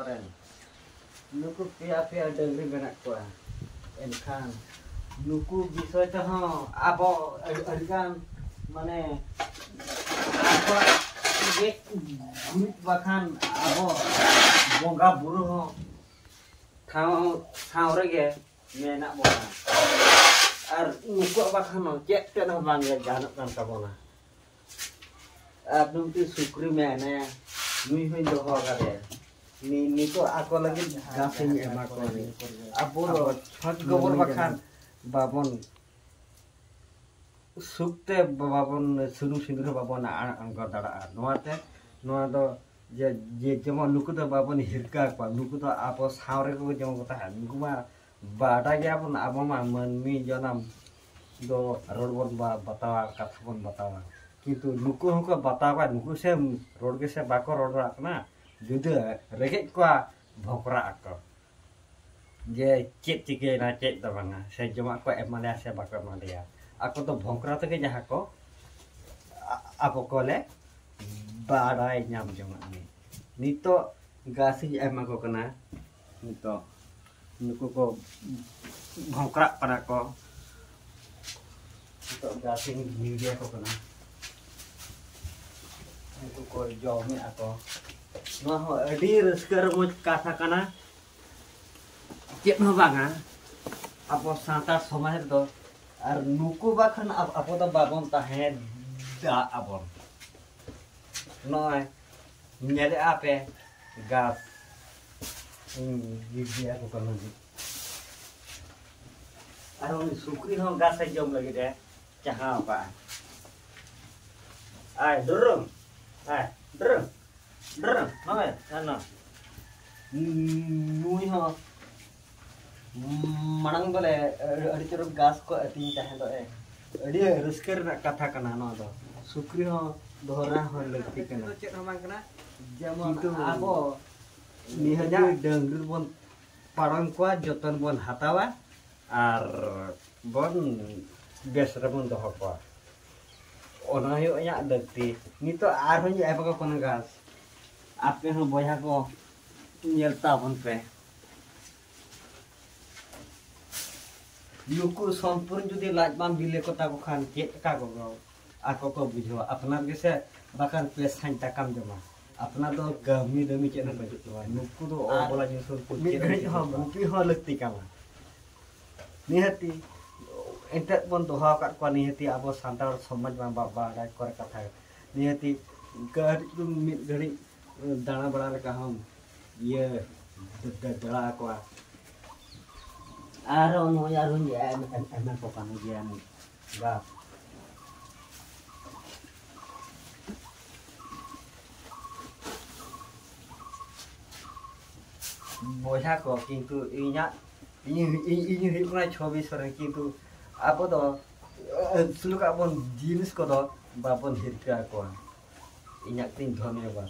Keren. Nuku pia-pia dengri benak kuah. Enkan. Nuku bisa cah apa kan mane apa ge group bakan apa bongga buru ho thau rege menak bona. Ar nuku bakan ho cek te no bang janok kan kabona. Abdum ti sukri mene nui hoi doho kare. Ni to ako lagi gasing emak ko ni. Apo gobor bakan babon sukte babon sunu sindur babon angkor dara noate noa do je jemon nuku to babon hirka ko nuku to apo saure ko jemon kota nuku ma bada ya pun abo ma manmi janam do rodbon batawa kathbon batawa kintu nuku ko batawa nuku se road ke se bako road rakna juda rege ko bhokra ko je cek cike na cek tabanga saya cuma ko emalia saya bakal malia aku to bhokra te jaha ko apa kole badai nyam joma ni nito gasi ema ko kena nito nuku ko bhokra pada ko nito gasi media ko kena nuku ko jomi ako no ho adi resker mo kata kana cek mah banga apa santar somah itu ar nuku bakan apa to babon tahe da abon noy nyele ape gas dia ko kan ni aron sukri ho gas jom lagi deh caha apa ai durung noy ana nui ho manang bole adi chorok gas ko ating tahe do adi rusker na katha kana no do sukri ho dohra ho lekti kana cek hamang kana jamon abo nihaja denggur bon parang ko joton bon hatawa ar bon besra bon doho ko ona yo nya lekti nito ar ho nya apa ko kono gas ape ho boya ko nyelta bon pe Yuku संपूर्ण जुदी लाजमान बिले को ताको Khan check का को ako ko बुझवा अपना के से बाkan pace हाइन takam जमा अपना तो गमी दमी चेन बजट तो नुकु तो ओ बोला जिन सुर को चेक हो गुपी हो लगती कामा निहति एंtet बन दोहा kat ko निहति abo santar समाज मा बाबा डाय कर कथा निहति गड़ मिट गड़ी दाना बड़ा लगा हम ये दड़ा को Aron mo yaron ya enak ko kan dia ni gap boya ko kintu inya ini hipna 26 orang kintu apa to suluk abon jenis ko to babon hirka ko inya tin dhone ba